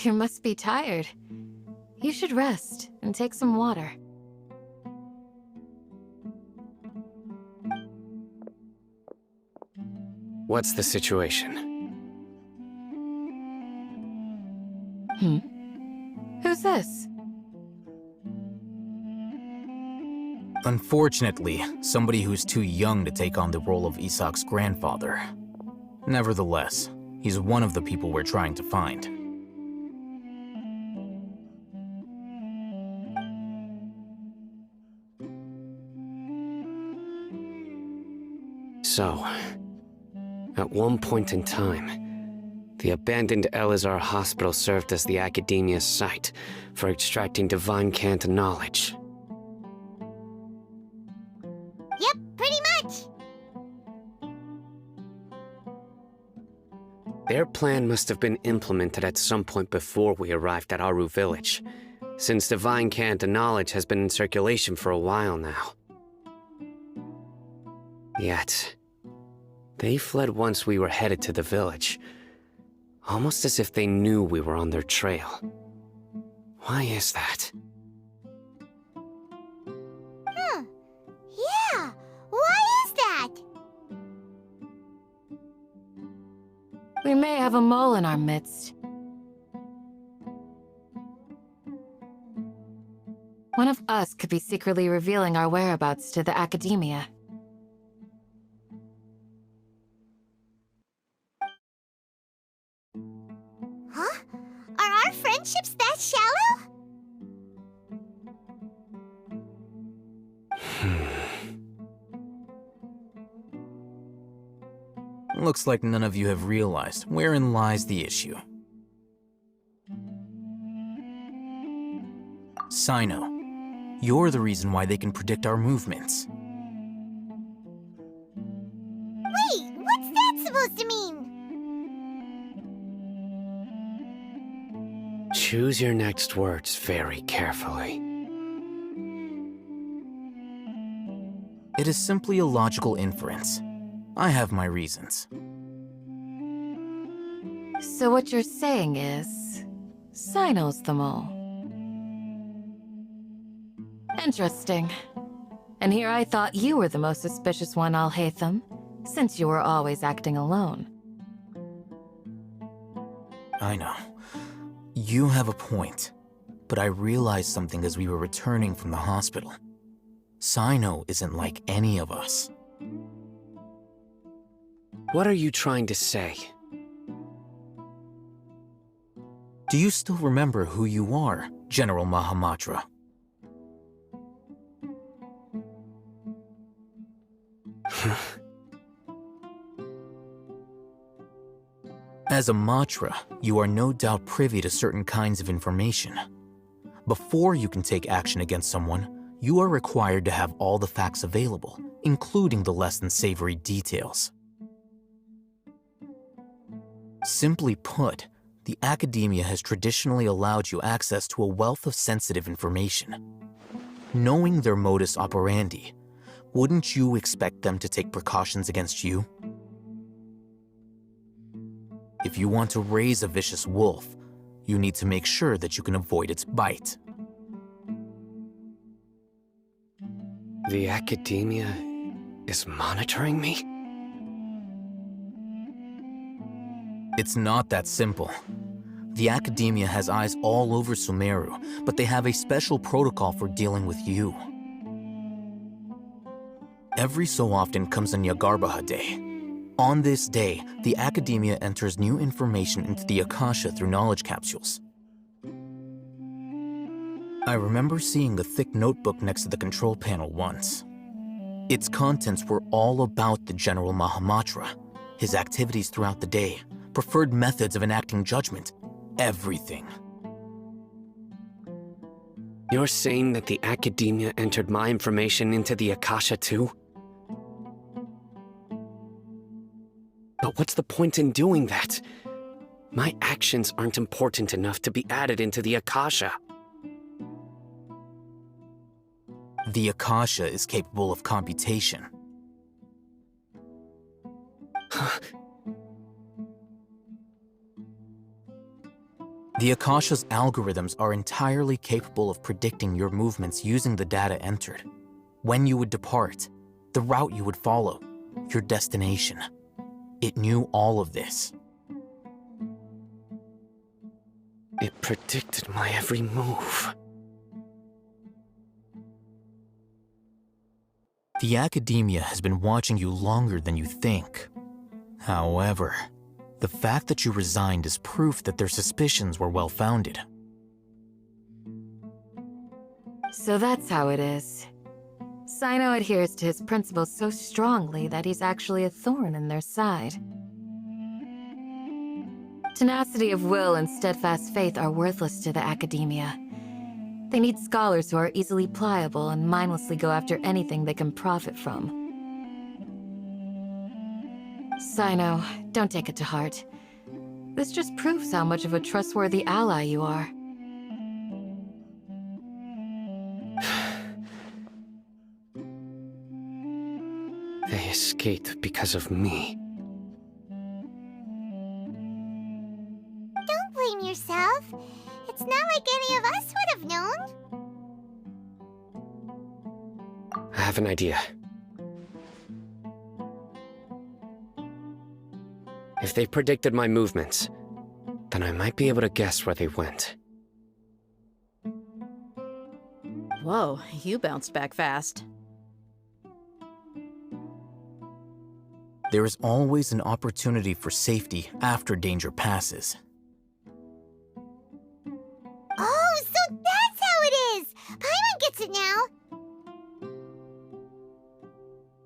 You must be tired. You should rest and take some water. What's the situation? Who's this? Unfortunately, somebody who's too young to take on the role of Isak's grandfather. Nevertheless, he's one of the people we're trying to find. So, at one point in time, the abandoned Eleazar hospital served as the akademiya's site for extracting divine cant knowledge. Yep, pretty much. Their plan must have been implemented at some point before we arrived at Aaru village, since divine cant knowledge has been in circulation for a while now. Yet, they fled once we were headed to the village, almost as if they knew we were on their trail. Why is that? Yeah, why is that? We may have a mole in our midst. One of us could be secretly revealing our whereabouts to the akademiya. Huh? Are our friendships that shallow? Looks like none of you have realized wherein lies the issue. Cyno, you're the reason why they can predict our movements. Wait, what's that supposed to mean? Choose your next words very carefully. It is simply a logical inference. I have my reasons. So what you're saying is, Cyno's the mole. Interesting. And here I thought you were the most suspicious one, Al-Haytham, since you were always acting alone. I know. You have a point, but I realized something as we were returning from the hospital. Cyno isn't like any of us. What are you trying to say? Do you still remember who you are, General Mahamatra? As a Matra, you are no doubt privy to certain kinds of information. Before you can take action against someone, you are required to have all the facts available, including the less than savory details. Simply put, the akademiya has traditionally allowed you access to a wealth of sensitive information. Knowing their modus operandi, wouldn't you expect them to take precautions against you? If you want to raise a vicious wolf, you need to make sure that you can avoid its bite. The akademiya is monitoring me? It's not that simple. The akademiya has eyes all over Sumeru, but they have a special protocol for dealing with you. Every so often comes a Nyagarbha day. On this day, the akademiya enters new information into the akasha through knowledge capsules. I remember seeing a thick notebook next to the control panel once. Its contents were all about the General Mahamatra, his activities throughout the day, preferred methods of enacting judgment, everything. You're saying that the akademiya entered my information into the akasha too? But what's the point in doing that? My actions aren't important enough to be added into the akasha. The akasha is capable of computation. The The akasha's algorithms are entirely capable of predicting your movements using the data entered. When you would depart, the route you would follow, your destination. It knew all of this. It predicted my every move. The akademiya has been watching you longer than you think. However, the fact that you resigned is proof that their suspicions were well-founded. So that's how it is. Cyno adheres to his principles so strongly that he's actually a thorn in their side. Tenacity of will and steadfast faith are worthless to the akademiya. They need scholars who are easily pliable and mindlessly go after anything they can profit from. Cyno, don't take it to heart. This just proves how much of a trustworthy ally you are. They escaped because of me. Don't blame yourself. It's not like any of us would have known. I have an idea. If they predicted my movements, then I might be able to guess where they went. Whoa, you bounced back fast. There is always an opportunity for safety after danger passes. Oh, so that's how it is! Paimon gets it now!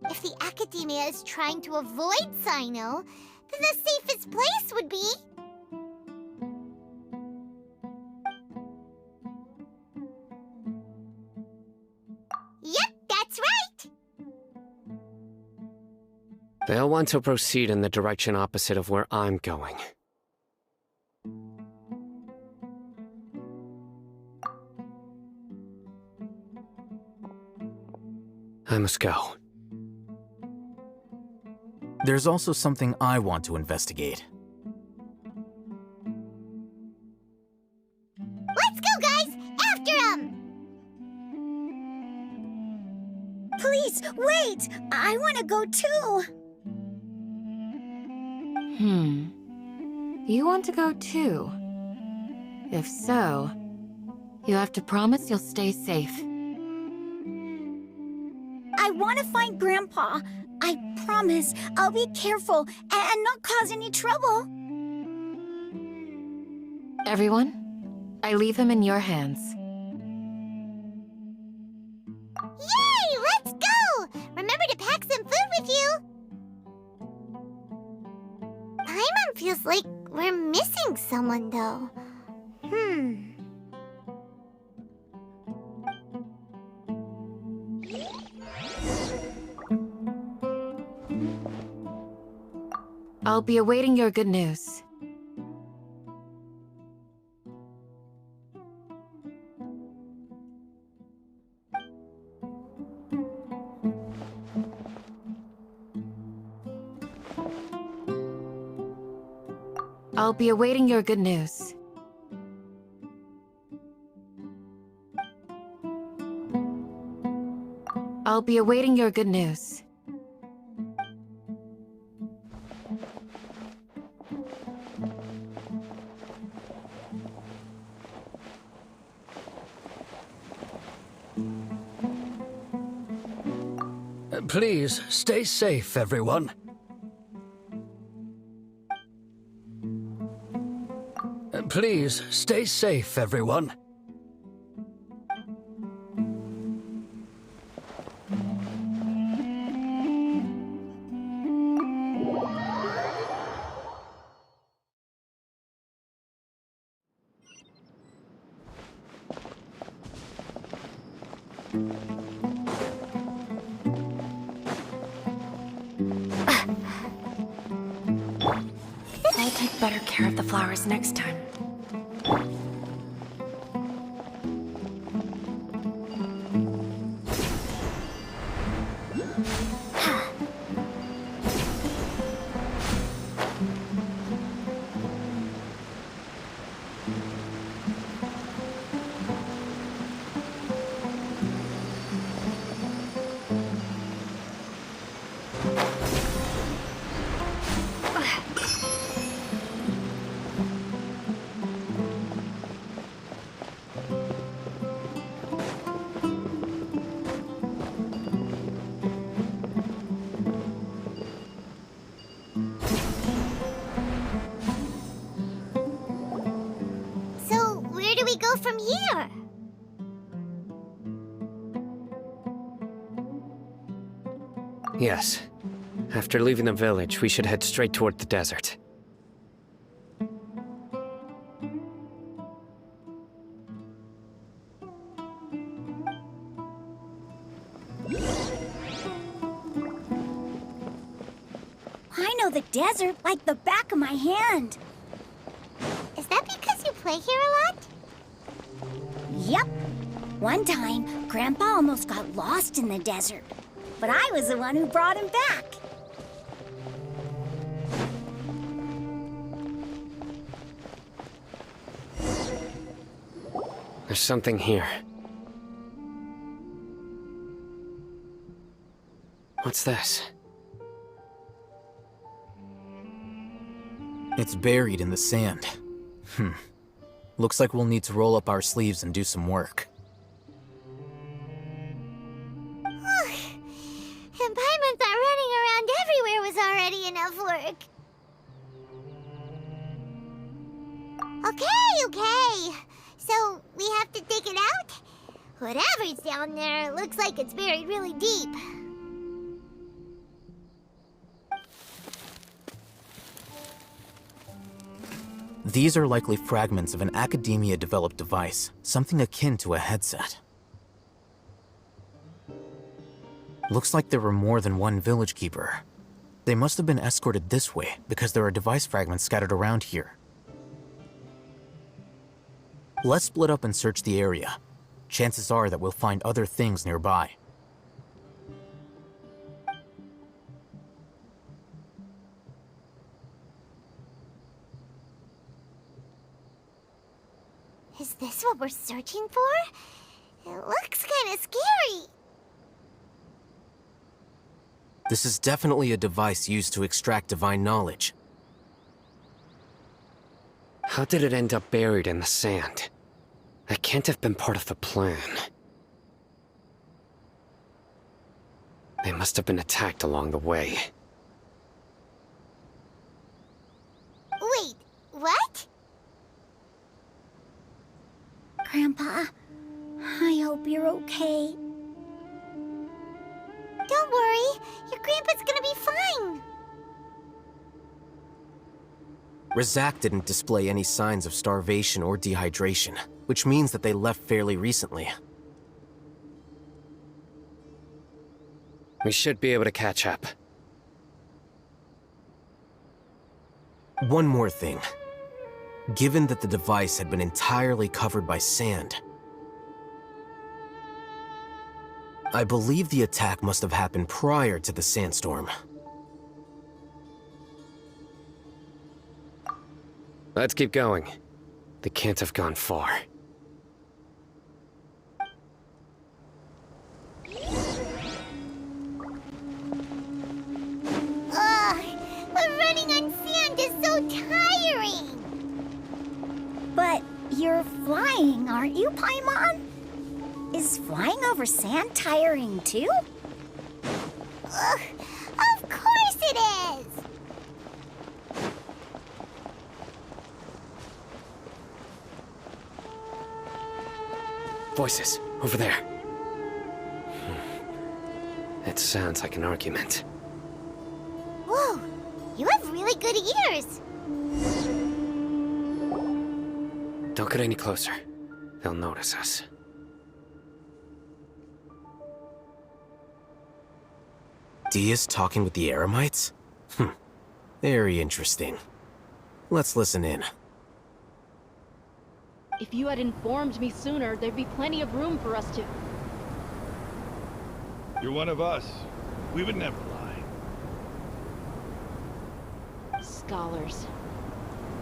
If the akademiya is trying to avoid Cyno, then the safest place would be... Yep, that's right! They'll want to proceed in the direction opposite of where I'm going. I must go. There's also something I want to investigate. Let's go, guys! After him! Please, wait! I want to go too! You want to go too? If so, you have to promise you'll stay safe. I want to find Grandpa. I promise I'll be careful and not cause any trouble. Everyone, I leave him in your hands. Yay! Let's go! Remember to pack some food with you. Paimon feels like we're missing someone, though. I'll be awaiting your good news. I'll be awaiting your good news. I'll be awaiting your good news. Please, stay safe, everyone. Please, stay safe, everyone. I'll take better care of the flowers next time. Yes. After leaving the village, we should head straight toward the desert. I know the desert like the back of my hand. Is that because you play here a lot? Yep. One time, Grandpa almost got lost in the desert, but I was the one who brought him back. There's something here. What's this? It's buried in the sand. Looks like we'll need to roll up our sleeves and do some work. And Paimon thought running around everywhere was already enough work. Okay. So, we have to dig it out? Whatever's down there looks like it's buried really deep. These are likely fragments of an akademiya-developed device, something akin to a headset. Looks like there were more than one village keeper. They must have been escorted this way because there are device fragments scattered around here. Let's split up and search the area. Chances are that we'll find other things nearby. Is this what we're searching for? It looks kind of scary. This is definitely a device used to extract divine knowledge. How did it end up buried in the sand? That can't have been part of the plan. They must have been attacked along the way. Wait, what? Grandpa, I hope you're okay. Don't worry, your grandpa's gonna be fine. Razak didn't display any signs of starvation or dehydration, which means that they left fairly recently. We should be able to catch up. One more thing. Given that the device had been entirely covered by sand, I believe the attack must have happened prior to the sandstorm. Let's keep going. They can't have gone far. Ugh, but running on sand is so tiring. But you're flying, aren't you, Paimon? Is flying over sand tiring too? Ugh, of course it is. Voices, over there. It sounds like an argument. Whoa, you have really good ears. Don't get any closer. They'll notice us. Dia's talking with the Eremites? Very interesting. Let's listen in. If you had informed me sooner, there'd be plenty of room for us to... You're one of us. We would never lie. Scholars.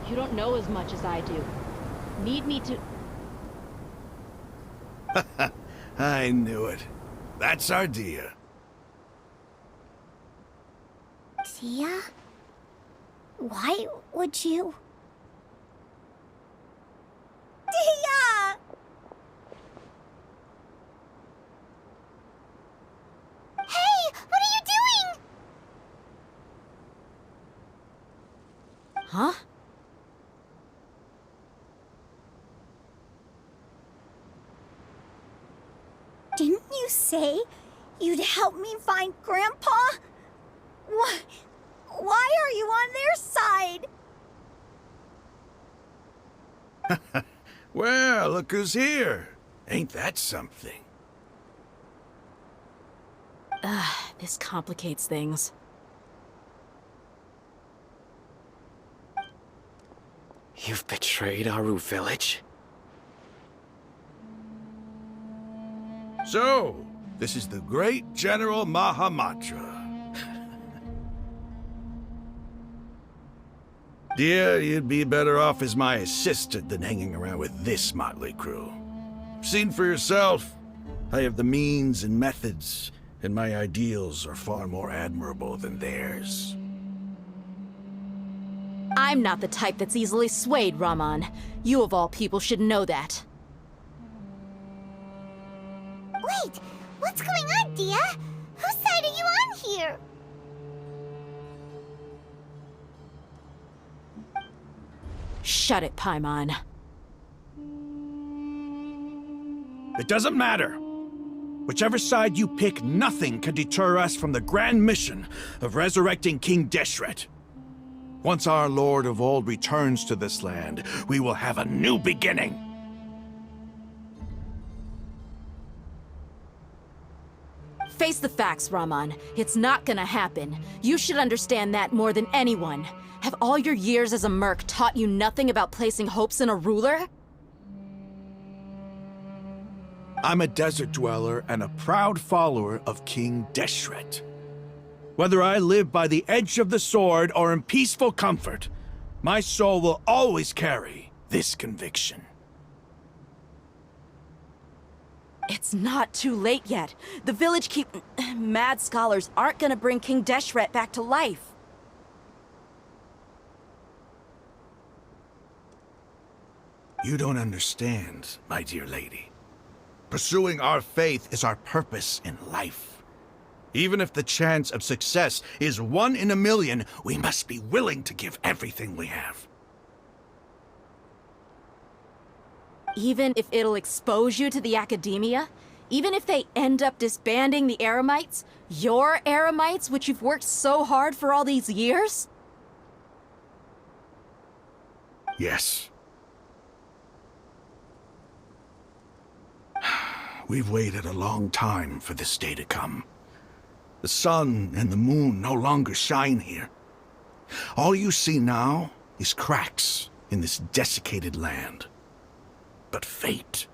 You don't know as much as I do. Need me to... I knew it. That's our Dia. Dia? Why would you... Dia! Hey, what are you doing? Huh? Didn't you say you'd help me find Grandpa? Why are you on their side? Well, look who's here. Ain't that something? This complicates things. You've betrayed Aaru village? So, this is the great General Mahamatra. Dear, you'd be better off as my assistant than hanging around with this motley crew. Seen for yourself, I have the means and methods, and my ideals are far more admirable than theirs. I'm not the type that's easily swayed, Raman. You of all people should know that. Wait, what's going on, Dehya? Whose side are you on here? Shut it, Paimon. It doesn't matter. Whichever side you pick, nothing can deter us from the grand mission of resurrecting King Deshret. Once our Lord of Old returns to this land, we will have a new beginning. Face the facts, Raman. It's not gonna happen. You should understand that more than anyone. Have all your years as a merc taught you nothing about placing hopes in a ruler? I'm a desert dweller and a proud follower of King Deshret. Whether I live by the edge of the sword or in peaceful comfort, my soul will always carry this conviction. It's not too late yet. The village mad scholars aren't gonna bring King Deshret back to life. You don't understand, my dear lady. Pursuing our faith is our purpose in life. Even if the chance of success is 1 in a million, we must be willing to give everything we have. Even if it'll expose you to the akademiya? Even if they end up disbanding the Eremites? Your Eremites, which you've worked so hard for all these years? Yes. We've waited a long time for this day to come. The sun and the moon no longer shine here. All you see now is cracks in this desiccated land. But fate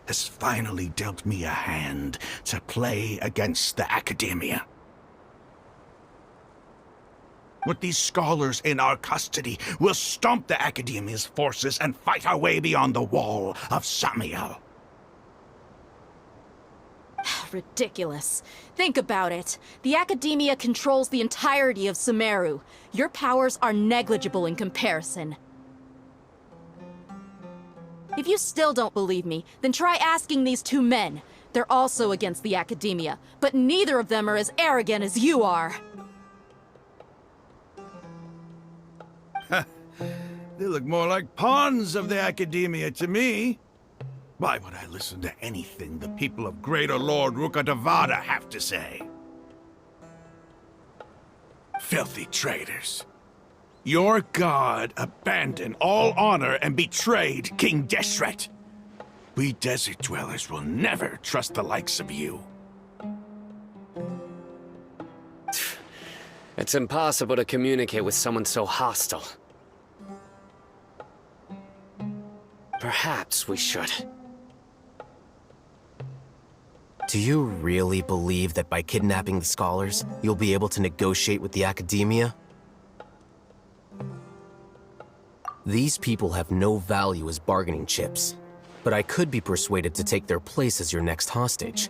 has finally dealt me a hand to play against the akademiya. With these scholars in our custody, we'll stomp the akademiya's forces and fight our way beyond the wall of Samiel. Ridiculous. Think about it. The akademiya controls the entirety of Sumeru. Your powers are negligible in comparison. If you still don't believe me, then try asking these 2 men. They're also against the akademiya, but neither of them are as arrogant as you are. They look more like pawns of the akademiya to me. Why would I listen to anything the people of Greater Lord Rukkhadevata have to say? Filthy traitors. Your god abandoned all honor and betrayed King Deshret. We desert dwellers will never trust the likes of you. It's impossible to communicate with someone so hostile. Perhaps we should. Do you really believe that by kidnapping the scholars, you'll be able to negotiate with the akademiya? These people have no value as bargaining chips, but I could be persuaded to take their place as your next hostage.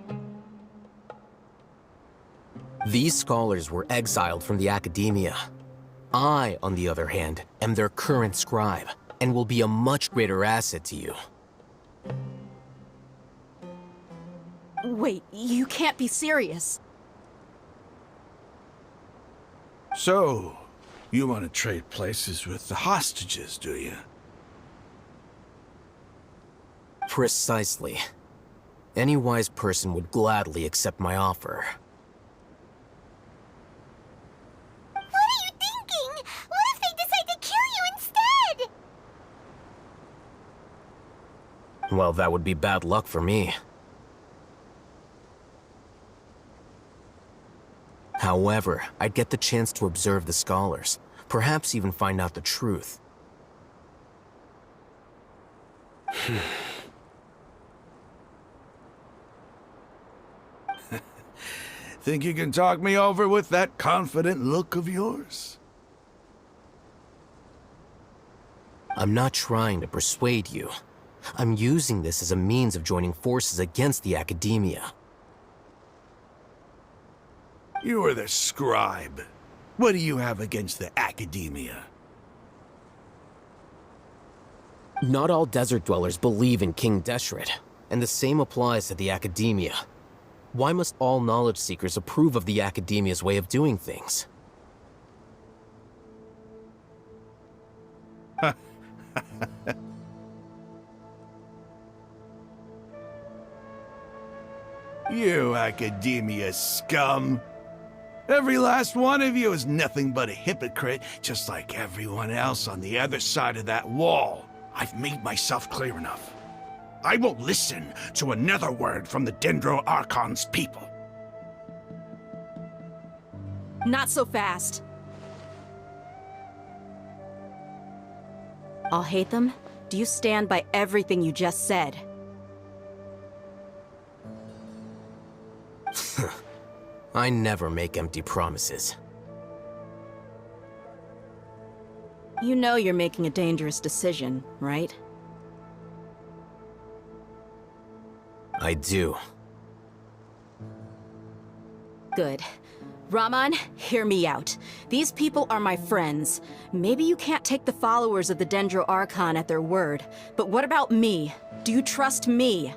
These scholars were exiled from the akademiya. I, on the other hand, am their current scribe, and will be a much greater asset to you. Wait, you can't be serious. So, you want to trade places with the hostages, do you? Precisely. Any wise person would gladly accept my offer. Well, that would be bad luck for me. However, I'd get the chance to observe the scholars, perhaps even find out the truth. Think you can talk me over with that confident look of yours? I'm not trying to persuade you. I'm using this as a means of joining forces against the akademiya. You are the scribe. What do you have against the akademiya? Not all desert dwellers believe in King Deshret, and the same applies to the akademiya. Why must all knowledge seekers approve of the akademiya's way of doing things? You akademiya scum! Every last one of you is nothing but a hypocrite, just like everyone else on the other side of that wall. I've made myself clear enough. I won't listen to another word from the Dendro Archon's people. Not so fast. I'll hate them. Do you stand by everything you just said? I never make empty promises. You know you're making a dangerous decision, right? I do. Good. Rahman, hear me out. These people are my friends. Maybe you can't take the followers of the Dendro Archon at their word, but what about me? Do you trust me?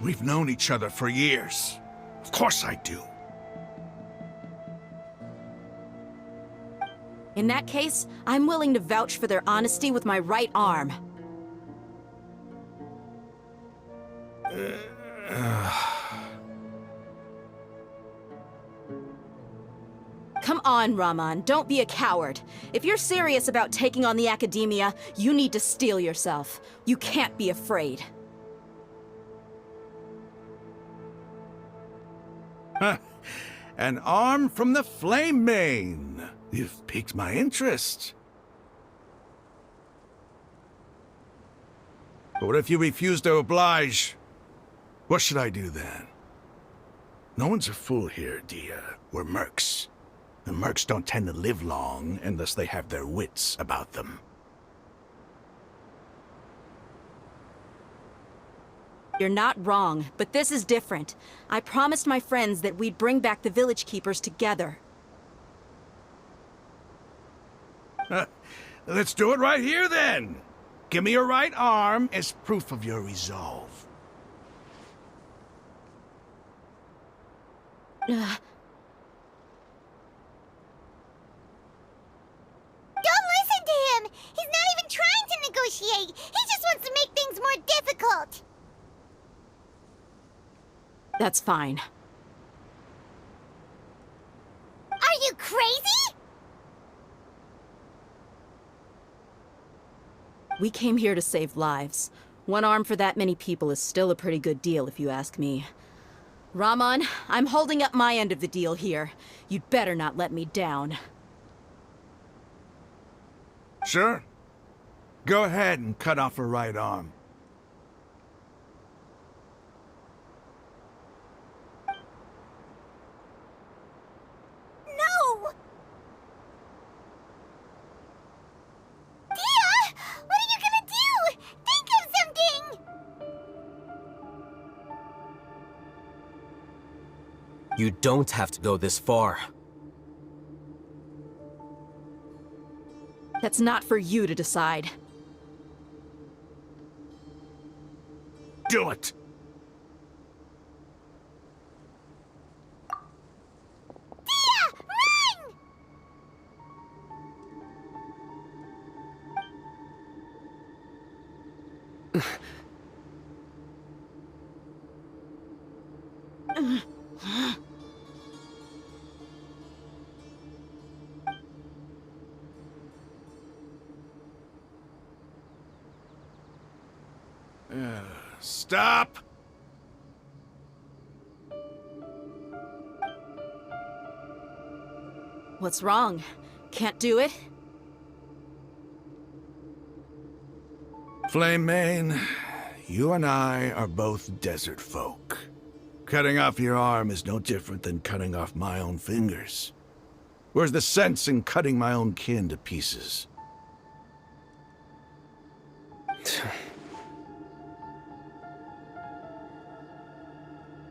We've known each other for years. Of course I do. In that case, I'm willing to vouch for their honesty with my right arm. Come on, Rahman, don't be a coward. If you're serious about taking on the akademiya, you need to steel yourself. You can't be afraid. An arm from the flame mane. You've piqued my interest. But what if you refuse to oblige? What should I do then? No one's a fool here, dehya. We're mercs. And mercs don't tend to live long unless they have their wits about them. You're not wrong, but this is different. I promised my friends that we'd bring back the village keepers together. Let's do it right here, then. Give me your right arm as proof of your resolve. Don't listen to him! He's not even trying to negotiate! He just wants to make things more difficult! That's fine. Are you crazy? We came here to save lives. One arm for that many people is still a pretty good deal, if you ask me. Rahman, I'm holding up my end of the deal here. You'd better not let me down. Sure. Go ahead and cut off her right arm. No! Dehya! What are you gonna do? Think of something! You don't have to go this far. That's not for you to decide. Do it! Dehya! Run! Stop! What's wrong? Can't do it? Flamemane, you and I are both desert folk. Cutting off your arm is no different than cutting off my own fingers. Where's the sense in cutting my own kin to pieces?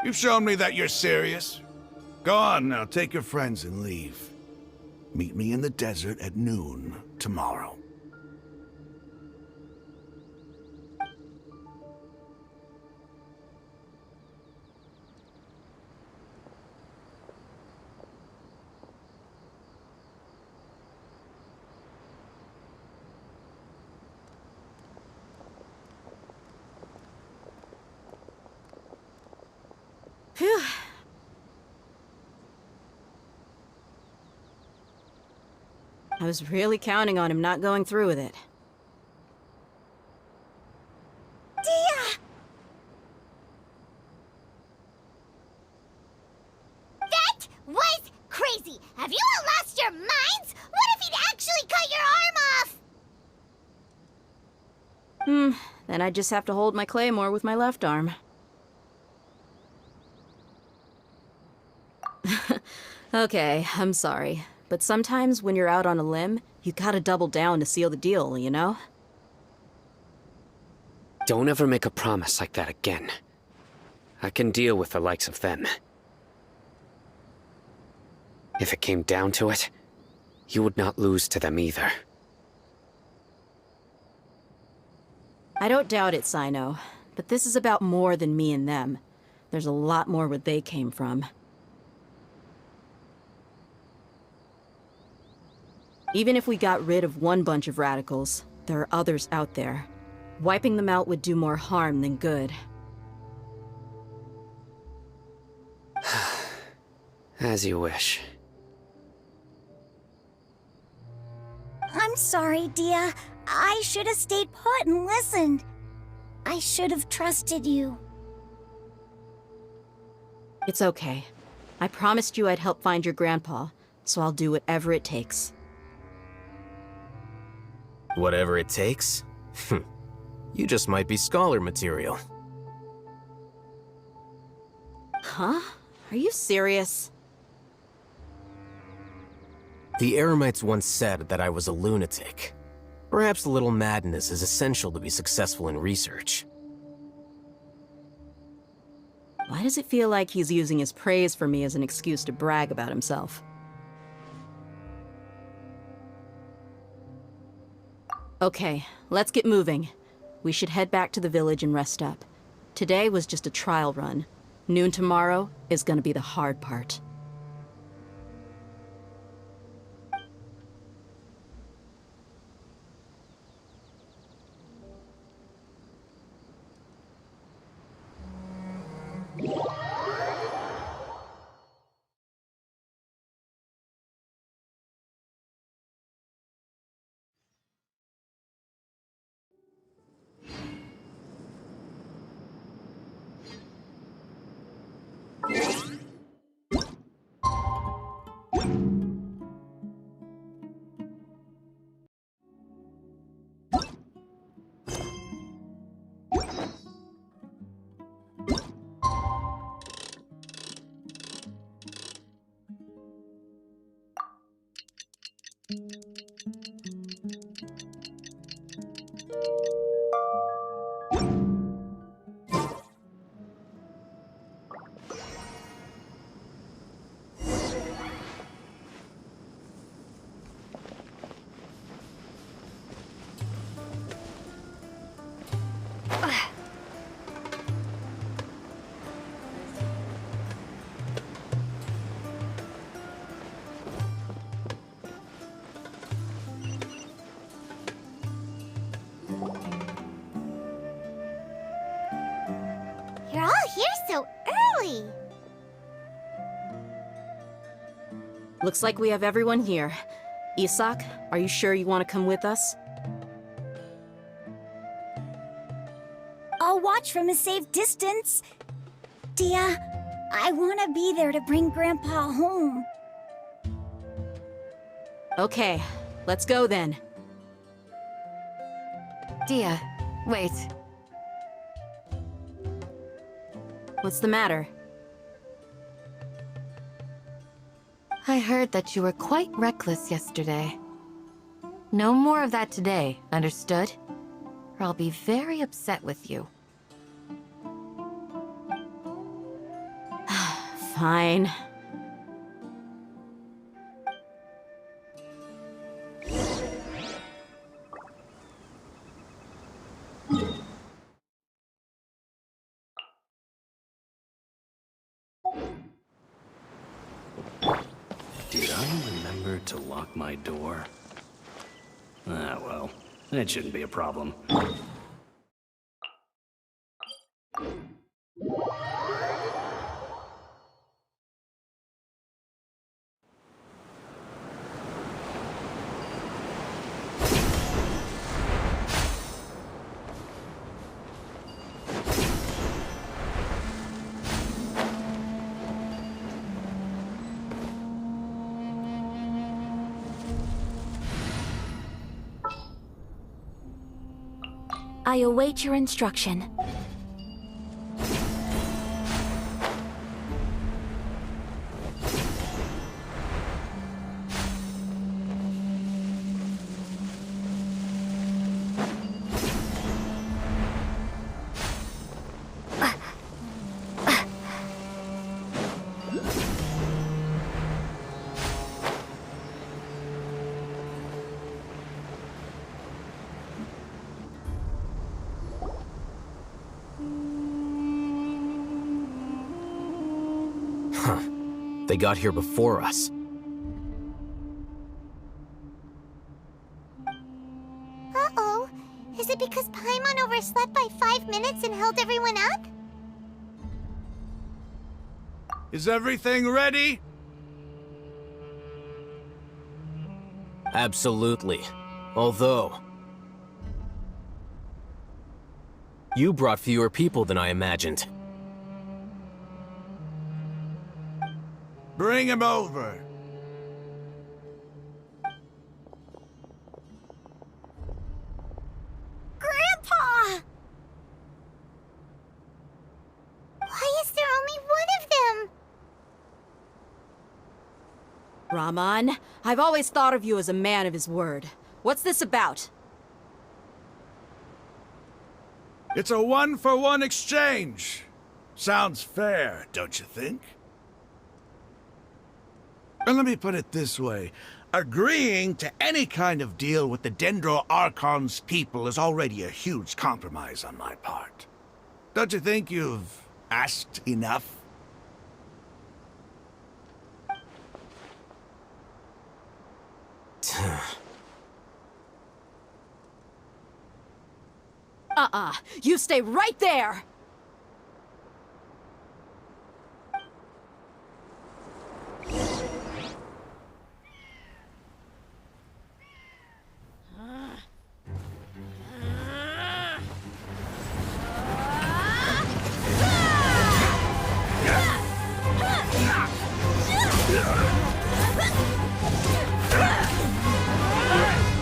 You've shown me that you're serious. Go on now, take your friends and leave. Meet me in the desert at noon tomorrow. Phew. I was really counting on him not going through with it. Dehya! That was crazy! Have you all lost your minds? What if he'd actually cut your arm off? Then I just have to hold my claymore with my left arm. Okay, I'm sorry. But sometimes when you're out on a limb, you gotta double down to seal the deal, you know? Don't ever make a promise like that again. I can deal with the likes of them. If it came down to it, you would not lose to them either. I don't doubt it, Cyno. But this is about more than me and them. There's a lot more where they came from. Even if we got rid of one bunch of radicals, there are others out there. Wiping them out would do more harm than good. As you wish. I'm sorry, Dehya. I should have stayed put and listened. I should have trusted you. It's okay. I promised you I'd help find your grandpa, so I'll do whatever it takes. Whatever it takes? You just might be scholar material. Huh? Are you serious? The Eremites once said that I was a lunatic. Perhaps a little madness is essential to be successful in research. Why does it feel like he's using his praise for me as an excuse to brag about himself? Okay, let's get moving. We should head back to the village and rest up. Today was just a trial run. Noon tomorrow is gonna be the hard part. You're all here so early. Looks like we have everyone here. Isak, are you sure you want to come with us? I'll watch from a safe distance. Dehya, I want to be there to bring Grandpa home. Okay, let's go then. Dehya, wait. What's the matter? I heard that you were quite reckless yesterday. No more of that today, understood? Or I'll be very upset with you. Fine. Did I remember to lock my door? Ah, well, it shouldn't be a problem. I await your instruction. They got here before us. Uh-oh. Is it because Paimon overslept by 5 minutes and held everyone up? Is everything ready? Absolutely. Although... you brought fewer people than I imagined. Bring him over. Grandpa! Why is there only one of them? Raman, I've always thought of you as a man of his word. What's this about? It's a one-for-one exchange. Sounds fair, don't you think? And let me put it this way. Agreeing to any kind of deal with the Dendro Archon's people is already a huge compromise on my part. Don't you think you've asked enough? You stay right there!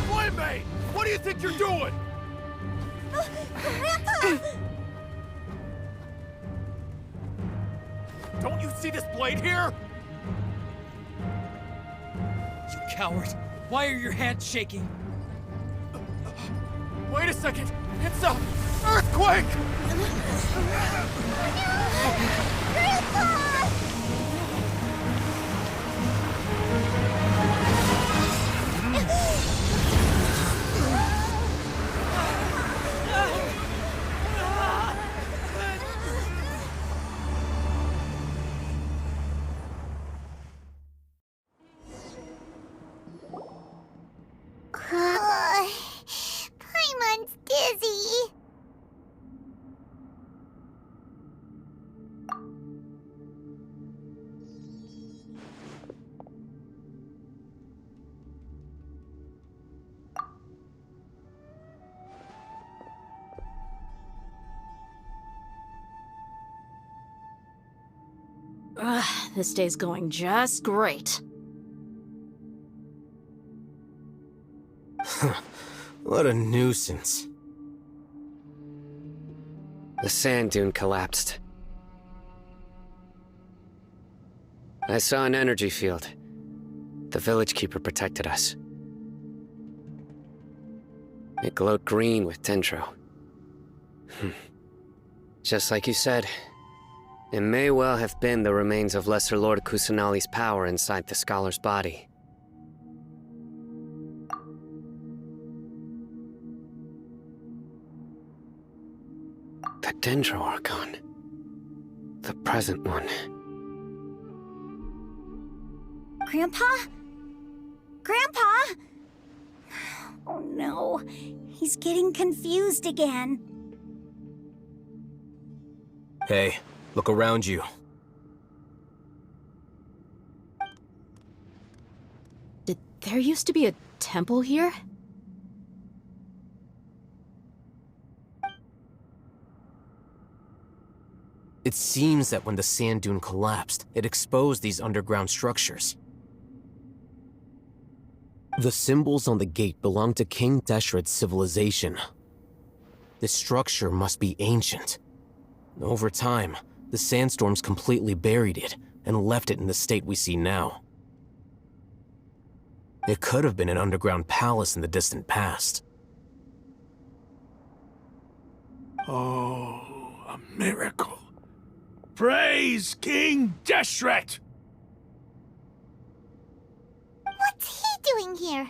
Flame! What do you think you're doing? Grandpa! Don't you see this blade here? You coward! Why are your hands shaking? Wait a second! It's a earthquake! Grandpa! Paimon's dizzy. This day's going just great. What a nuisance. The sand dune collapsed. I saw an energy field. The village keeper protected us. It glowed green with dendro. Just like you said, it may well have been the remains of Lesser Lord Kusanali's power inside the scholar's body. The Dendro Archon. The present one. Grandpa? Grandpa? Oh no, he's getting confused again. Hey, look around you. Did there used to be a temple here? It seems that when the sand dune collapsed, it exposed these underground structures. The symbols on the gate belong to King Deshret's civilization. This structure must be ancient. Over time, the sandstorms completely buried it and left it in the state we see now. It could have been an underground palace in the distant past. Oh, a miracle. Praise King Deshret! What's he doing here?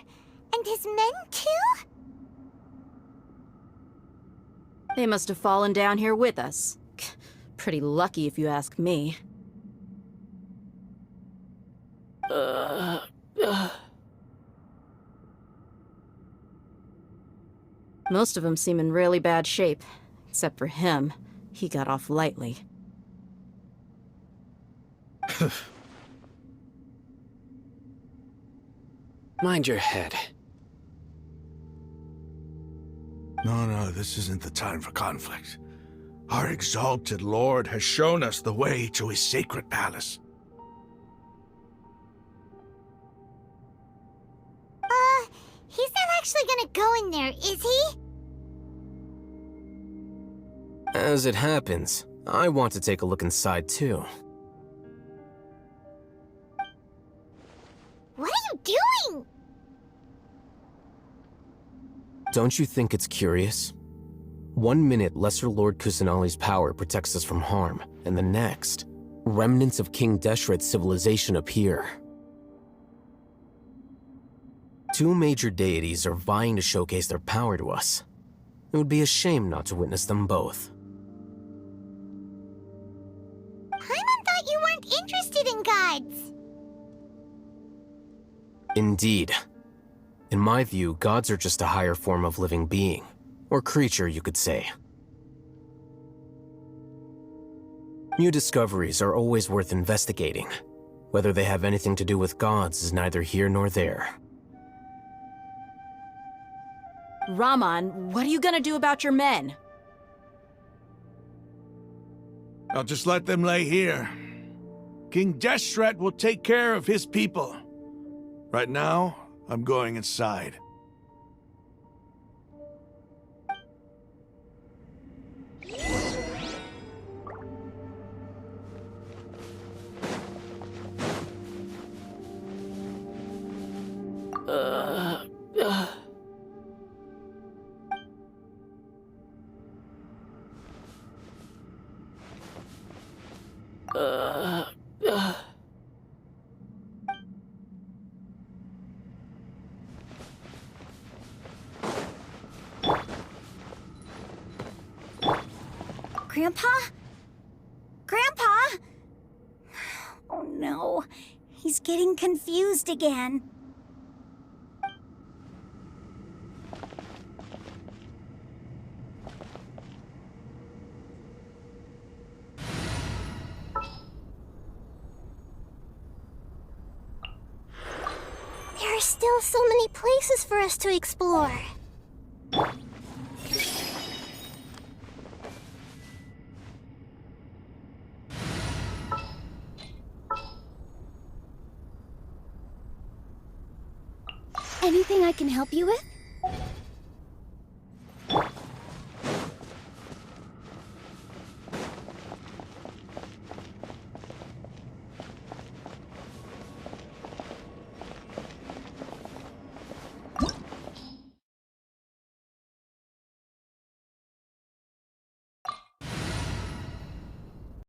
And his men too? They must have fallen down here with us. Pretty lucky if you ask me. Most of them seem in really bad shape. Except for him. He got off lightly. Mind your head. No, this isn't the time for conflict. Our exalted lord has shown us the way to his sacred palace. He's not actually gonna go in there, is he? As it happens, I want to take a look inside too. What are you doing? Don't you think it's curious? 1 minute, Lesser Lord Kusanali's power protects us from harm, and the next, remnants of King Deshret's civilization appear. 2 major deities are vying to showcase their power to us. It would be a shame not to witness them both. Paimon thought you weren't interested in gods. Indeed. In my view, gods are just a higher form of living being. Or creature, you could say. New discoveries are always worth investigating. Whether they have anything to do with gods is neither here nor there. Raman, what are you gonna do about your men? I'll just let them lay here. King Deshret will take care of his people. Right now, I'm going inside. Grandpa? Grandpa? Oh no, he's getting confused again. There are still so many places for us to explore. Anything I can help you with?